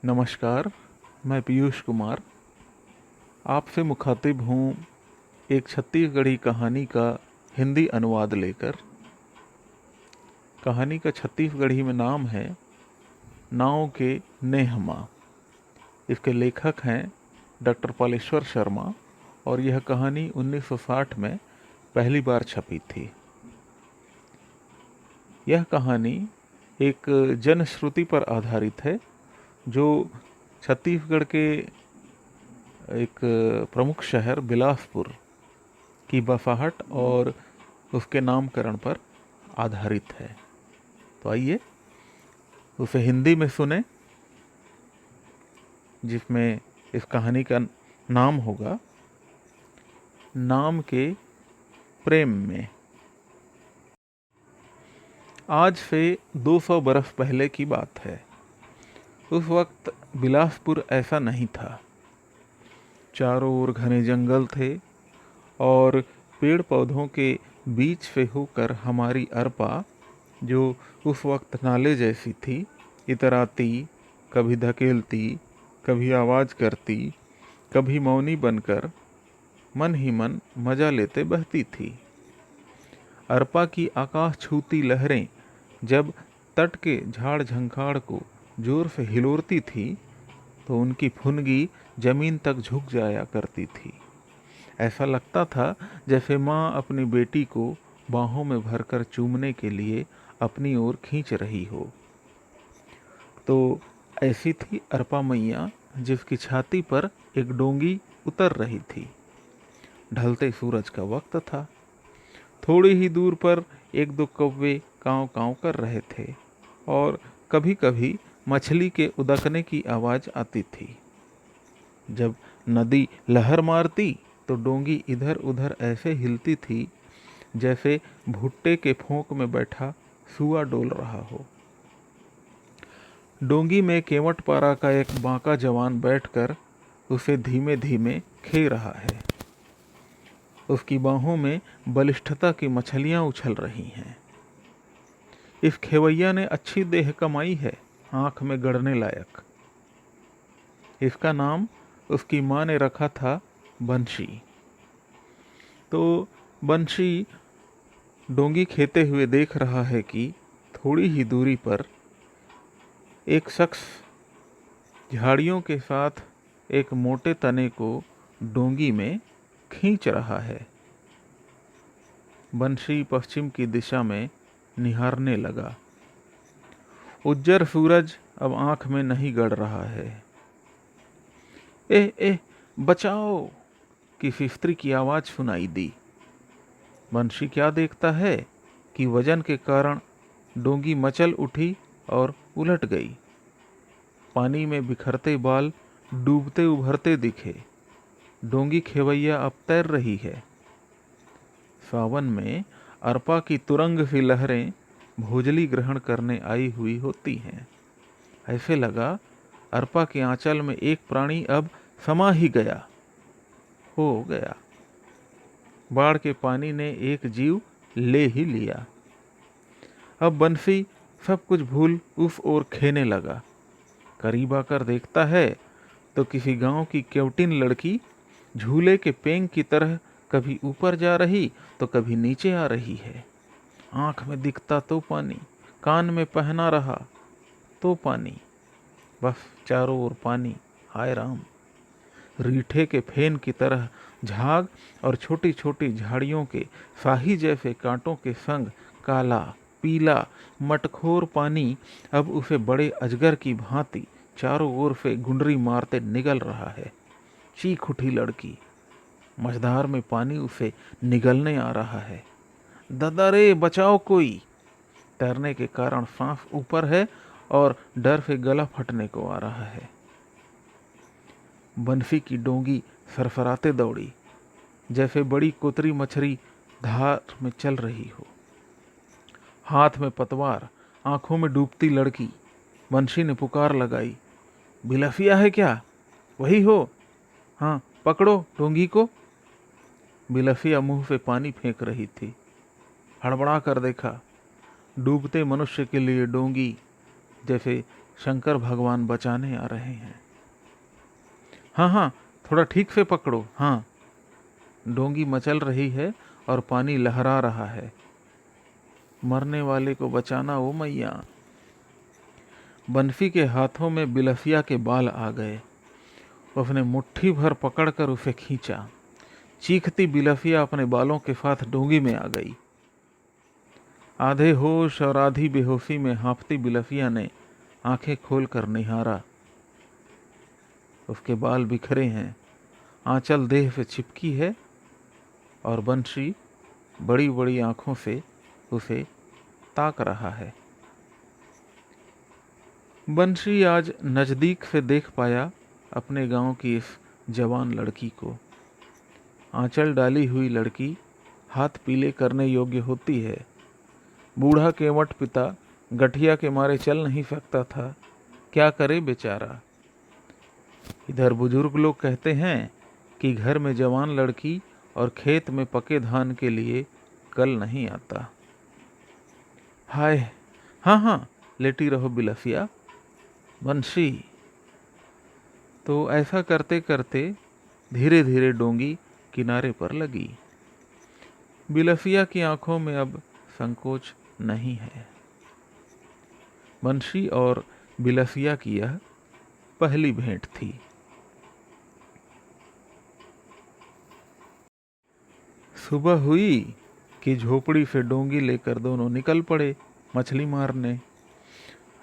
नमस्कार, मैं पीयूष कुमार आपसे मुखातिब हूँ एक छत्तीसगढ़ी कहानी का हिंदी अनुवाद लेकर। कहानी का छत्तीसगढ़ी में नाम है नाव के नेहमा। इसके लेखक हैं डॉक्टर पालेश्वर शर्मा और यह कहानी 1960 में पहली बार छपी थी। यह कहानी एक जनश्रुति पर आधारित है जो छत्तीसगढ़ के एक प्रमुख शहर बिलासपुर की बसाहट और उसके नामकरण पर आधारित है। तो आइए उसे हिंदी में सुने, जिसमें इस कहानी का नाम होगा नाम के प्रेम में। आज से 200 बरस पहले की बात है। उस वक्त बिलासपुर ऐसा नहीं था। चारों ओर घने जंगल थे और पेड़ पौधों के बीच से होकर हमारी अरपा, जो उस वक्त नाले जैसी थी, इतराती, कभी धकेलती, कभी आवाज़ करती, कभी मौनी बनकर मन ही मन मजा लेते बहती थी। अरपा की आकाश छूती लहरें जब तट के झाड़ झंखाड़ को जोर से हिलोरती थी तो उनकी फुनगी जमीन तक झुक जाया करती थी। ऐसा लगता था जैसे माँ अपनी बेटी को बाहों में भरकर चूमने के लिए अपनी ओर खींच रही हो। तो ऐसी थी अरपा मैया, जिसकी छाती पर एक डोंगी उतर रही थी। ढलते सूरज का वक्त था। थोड़ी ही दूर पर एक दो कौवे काँव काँव कर रहे थे और कभी कभी मछली के उदकने की आवाज़ आती थी। जब नदी लहर मारती तो डोंगी इधर उधर ऐसे हिलती थी जैसे भुट्टे के फोंक में बैठा सुआ डोल रहा हो। डोंगी में केवट पारा का एक बांका जवान बैठकर उसे धीमे धीमे खे रहा है। उसकी बाहों में बलिष्ठता की मछलियां उछल रही हैं। इस खेवैया ने अच्छी देह कमाई है, आंख में गड़ने लायक। इसका नाम उसकी माँ ने रखा था बंशी। तो बंशी डोंगी खेते हुए देख रहा है कि थोड़ी ही दूरी पर एक शख्स झाड़ियों के साथ एक मोटे तने को डोंगी में खींच रहा है। बंशी पश्चिम की दिशा में निहारने लगा। उज्जर सूरज अब आंख में नहीं गड़ रहा है। ए बचाओ किसी स्त्री की आवाज सुनाई दी। बंशी क्या देखता है कि वजन के कारण डोंगी मचल उठी और उलट गई। पानी में बिखरते बाल डूबते उभरते दिखे। डोंगी खेवैया अब तैर रही है। सावन में अरपा की तुरंग सी लहरें भोजली ग्रहण करने आई हुई होती हैं। ऐसे लगा अरपा के आंचल में एक प्राणी अब समा ही गया हो गया। बाढ़ के पानी ने एक जीव ले ही लिया। अब बंसी सब कुछ भूल उस ओर खेने लगा। करीब आकर देखता है तो किसी गांव की केवटिन लड़की झूले के पेंग की तरह कभी ऊपर जा रही तो कभी नीचे आ रही है। आंख में दिखता तो पानी, कान में पहना रहा तो पानी, बस चारों ओर पानी। हाय राम! रीठे के फेन की तरह झाग और छोटी छोटी झाड़ियों के शाही जैसे कांटों के संग काला पीला मटखोर पानी अब उसे बड़े अजगर की भांति चारों ओर से गुंडरी मारते निगल रहा है। चीख उठी लड़की। मझधार में पानी उसे निगलने आ रहा है। दादा रे बचाओ कोई! तैरने के कारण सांस ऊपर है और डर से गला फटने को आ रहा है। बंसी की डोंगी सरसराते दौड़ी जैसे बड़ी कोतरी मछली धार में चल रही हो। हाथ में पतवार, आंखों में डूबती लड़की। बंसी ने पुकार लगाई, बिलफिया है क्या? वही हो? हाँ, पकड़ो डोंगी को। बिलफिया मुंह से पानी फेंक रही थी। हड़बड़ा कर देखा। डूबते मनुष्य के लिए डोंगी जैसे शंकर भगवान बचाने आ रहे हैं। हाँ हाँ, थोड़ा ठीक से पकड़ो। हाँ। डोंगी मचल रही है और पानी लहरा रहा है। मरने वाले को बचाना ओ मैया। बंसी के हाथों में बिलफिया के बाल आ गए। उसने मुट्ठी भर पकड़कर उसे खींचा। चीखती बिलफिया अपने बालों के साथ डोंगी में आ गई। आधे होश और आधी बेहोशी में हाँफती बिलफिया ने आंखें खोलकर निहारा। उसके बाल बिखरे हैं, आंचल देह से चिपकी है और बंशी बड़ी बड़ी आंखों से उसे ताक रहा है। बंशी आज नजदीक से देख पाया अपने गांव की इस जवान लड़की को। आंचल डाली हुई लड़की हाथ पीले करने योग्य होती है। बूढ़ा केवट पिता गठिया के मारे चल नहीं सकता था, क्या करे बेचारा। इधर बुजुर्ग लोग कहते हैं कि घर में जवान लड़की और खेत में पके धान के लिए कल नहीं आता। हाय, हाँ हाँ, लेटी रहो बिलफिया। बंशी। तो ऐसा करते करते धीरे धीरे डोंगी किनारे पर लगी। बिलफिया की आंखों में अब संकोच नहीं है। बंशी और बिलफिया की यह पहली भेंट थी। सुबह हुई कि झोपड़ी से डोंगी लेकर दोनों निकल पड़े मछली मारने।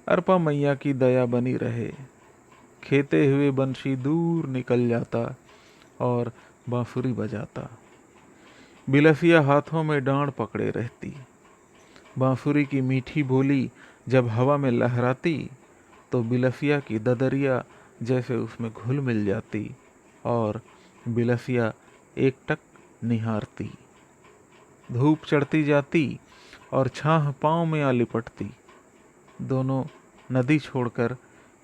अरपा मैया की दया बनी रहे। खेते हुए बंशी दूर निकल जाता और बांसुरी बजाता। बिलफिया हाथों में डांड पकड़े रहती। बांसुरी की मीठी बोली जब हवा में लहराती तो बिलफिया की ददरिया जैसे उसमें घुल मिल जाती और बिलफिया एकटक निहारती। धूप चढ़ती जाती और छाह पांव में आ लिपटती। दोनों नदी छोड़कर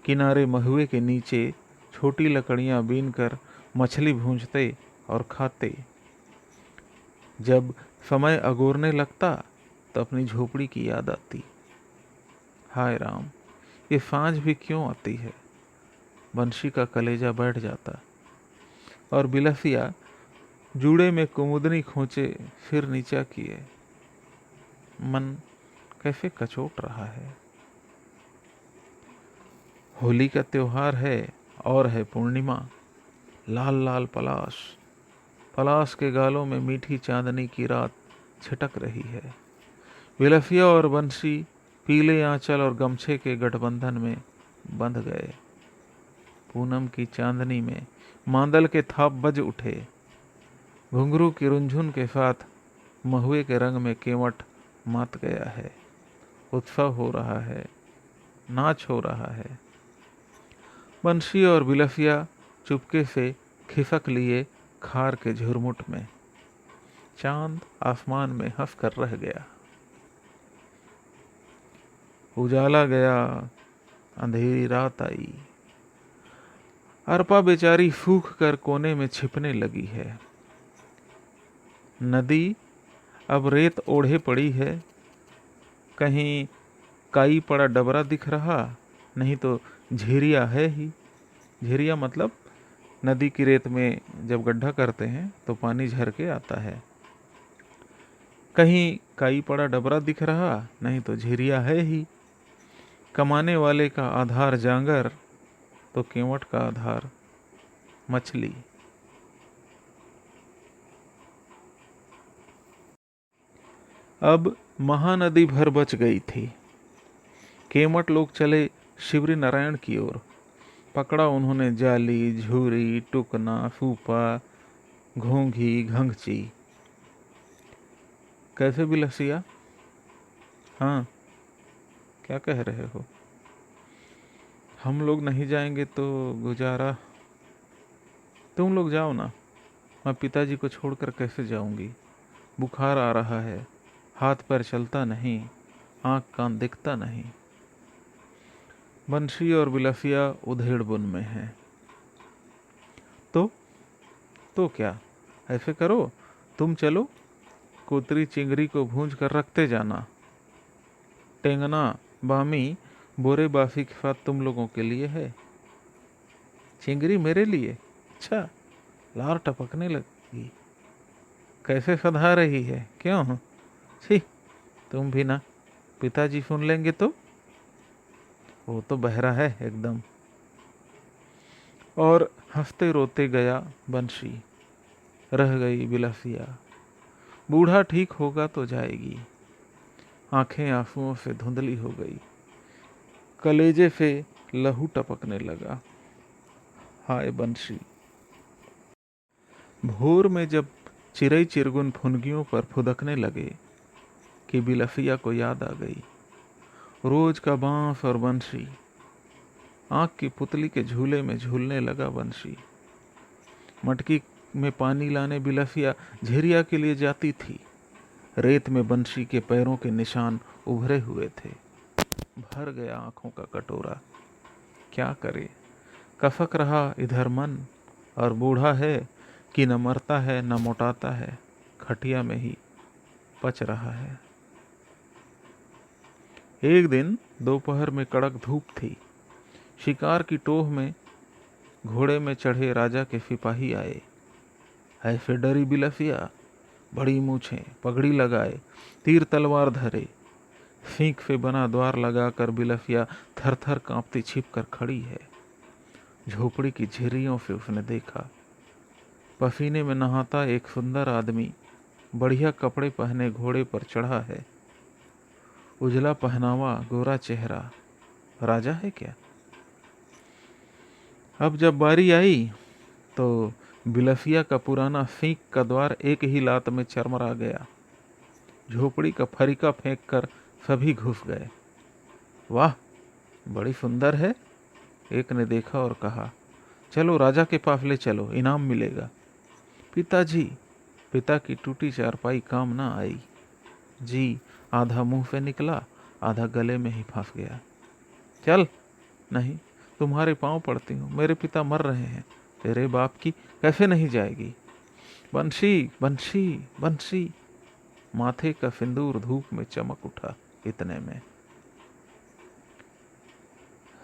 किनारे महुए के नीचे छोटी लकड़ियां बीनकर मछली भूंजते और खाते। जब समय अगोरने लगता तो अपनी झोपड़ी की याद आती। हाय राम, ये सांझ भी क्यों आती है। बंशी का कलेजा बैठ जाता और बिलफिया जूड़े में कुमुदनी खोचे फिर नीचा किए। मन कैसे कचोट रहा है। होली का त्योहार है और है पूर्णिमा। लाल लाल पलाश, पलाश के गालों में मीठी चांदनी की रात छिटक रही है। बिलफिया और बंशी पीले आंचल और गमछे के गठबंधन में बंध गए। पूनम की चांदनी में मांदल के थाप बज उठे। घुंघरू की रुंझुन के साथ महुए के रंग में केवट मात गया है। उत्सव हो रहा है, नाच हो रहा है। बंशी और बिलफिया चुपके से खिसक लिए खार के झुरमुट में। चांद आसमान में हंस कर रह गया। उजाला गया, अंधेरी रात आई। अरपा बेचारी सूख कर कोने में छिपने लगी है। नदी अब रेत ओढ़े पड़ी है। कहीं काई पड़ा डबरा दिख रहा, नहीं तो झीरिया है ही। झीरिया मतलब नदी की रेत में जब गड्ढा करते हैं तो पानी झर के आता है। कहीं काई पड़ा डबरा दिख रहा, नहीं तो झीरिया है ही। कमाने वाले का आधार जांगर तो केवट का आधार मछली। अब महानदी भर बच गई थी। केमट लोग चले शिवरी नारायण की ओर। पकड़ा उन्होंने जाली, झूरी, टुकना, सूपा, घोंघी, घंघची। कैसे बिलसिया? हाँ, क्या कह रहे हो? हम लोग नहीं जाएंगे तो गुजारा। तुम लोग जाओ ना, मैं पिताजी को छोड़कर कैसे जाऊंगी। बुखार आ रहा है, हाथ पैर चलता नहीं, आंख कान दिखता नहीं। बंशी और बिलफिया उधेड़ बुन में हैं। तो क्या, ऐसे करो, तुम चलो, कोतरी चिंगरी को भूंज कर रखते जाना। टेंगना, बामी बोरे बाफी के साथ तुम लोगों के लिए है, चिंगरी मेरे लिए। अच्छा, लार टपकने लगी। कैसे सधा रही है, क्यों? छी, तुम भी ना, पिताजी सुन लेंगे तो। वो तो बहरा है एकदम। और हंसते रोते गया बंशी। रह गई बिलसिया। बूढ़ा ठीक होगा तो जाएगी। आंखें आंसुओं से धुंधली हो गई। कलेजे से लहू टपकने लगा। हाय बंशी। भोर में जब चिरई चिरगुन फुनगियों पर फुदकने लगे कि बिलसिया को याद आ गई। रोज का बांस और बंशी। आंख की पुतली के झूले में झूलने लगा बंशी। मटकी में पानी लाने बिलसिया झिरिया के लिए जाती थी। रेत में बंशी के पैरों के निशान उभरे हुए थे। भर गया आंखों का कटोरा। क्या करे, कफक रहा इधर मन। और बूढ़ा है कि न मरता है न मोटाता है, खटिया में ही पच रहा है। एक दिन दोपहर में कड़क धूप थी। शिकार की टोह में घोड़े में चढ़े राजा के सिपाही आए। ऐसे डरी बिलसिया, बड़ी मूछें, पगड़ी लगाए, तीर तलवार धरे। सींक से बना द्वार लगाकर बिलसिया थर थर कांपती छिप कर खड़ी है। झोपड़ी की झिर्रियों से उसने देखा। पसीने में नहाता एक सुंदर आदमी बढ़िया कपड़े पहने घोड़े पर चढ़ा है। उजला पहनावा, गोरा चेहरा। राजा है क्या? अब जब बारी आई तो बिलसिया का पुराना सींक का द्वार एक ही लात में चरमरा गया। झोपड़ी का फरीका फेंक कर सभी घुस गए। वाह, बड़ी सुंदर है, एक ने देखा और कहा। चलो राजा के पास ले चलो, इनाम मिलेगा। पिताजी, पिता की टूटी चारपाई काम ना आई। जी आधा मुंह से निकला, आधा गले में ही फंस गया। चल। नहीं, तुम्हारे पांव पड़ती हूँ, मेरे पिता मर रहे हैं। तेरे बाप की कैसे नहीं जाएगी? बंशी, बंशी, बंशी। माथे का सिंदूर धूप में चमक उठा। इतने में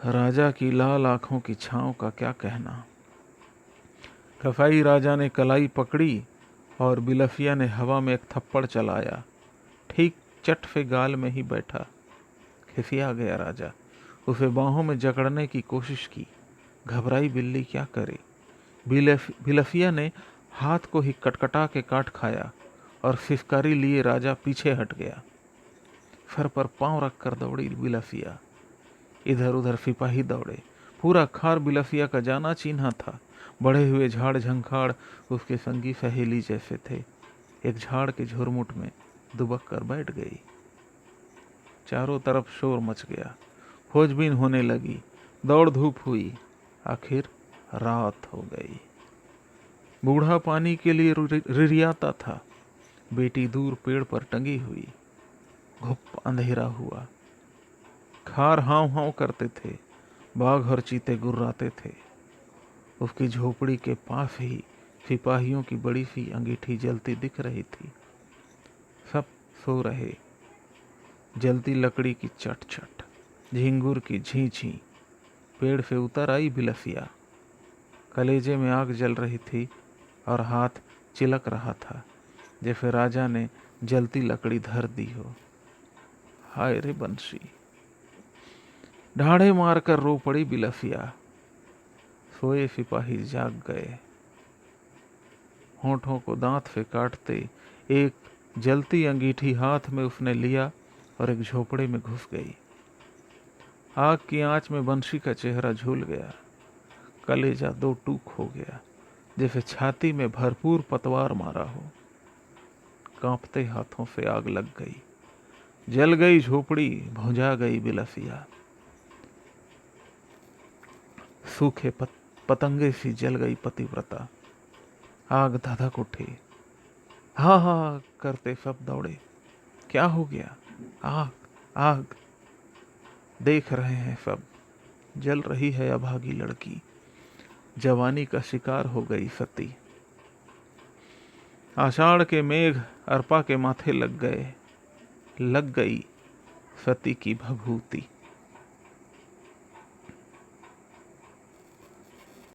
राजा की लाल आंखों की छांव का क्या कहना। कसाई राजा ने कलाई पकड़ी और बिलसिया ने हवा में एक थप्पड़ चलाया। ठीक चट से गाल में ही बैठा। खिसिया गया राजा। उसे बाहों में जकड़ने की कोशिश की। घबराई बिल्ली क्या करे। बिलसिया ने हाथ को ही कटकटा के काट खाया और फिसकारी लिए राजा पीछे हट गया। सर पर पांव रखकर दौड़ी बिलसिया। इधर उधर सिपाही दौड़े। पूरा खार बिलसिया का जाना चिन्हा था। बढ़े हुए झाड़ झंखाड़ उसके संगी सहेली जैसे थे। एक झाड़ के झुरमुट में दुबक कर बैठ गई। चारों तरफ शोर मच गया। खोजबीन होने लगी। दौड़ धूप हुई। आखिर रात हो गई। बूढ़ा पानी के लिए रिरियाता था। बेटी दूर पेड़ पर टंगी हुई। घुप अंधेरा हुआ। खार हाव हाव करते थे। बाघ और चीते गुर्राते थे। उसकी झोपड़ी के पास ही सिपाहियों की बड़ी सी अंगीठी जलती दिख रही थी। सब सो रहे। जलती लकड़ी की चट चट, झिंगुर की झी झी। पेड़ से उतर आई बिलसिया। कलेजे में आग जल रही थी और हाथ चिलक रहा था जैसे राजा ने जलती लकड़ी धर दी हो। हाय रे बंशी। ढाढ़े मारकर रो पड़ी बिलसिया। सोए सिपाही जाग गए। होठों को दांत से काटते एक जलती अंगीठी हाथ में उसने लिया और एक झोपड़े में घुस गई। आग की आंच में बंशी का चेहरा झूल गया। कलेजा दो टूक हो गया जैसे छाती में भरपूर पतवार मारा हो। कांपते हाथों से आग लग गई। जल गई झोपड़ी, भुंजा गई बिलसिया। सूखे पतंगे सी जल गई पतिव्रता। आग धधक उठी। हा हा करते सब दौड़े। क्या हो गया? आग, आग। देख रहे हैं सब। जल रही है अभागी लड़की। जवानी का शिकार हो गई सती। आषाढ़ के मेघ अर्पा के माथे लग गए। लग गई सती की भभूति।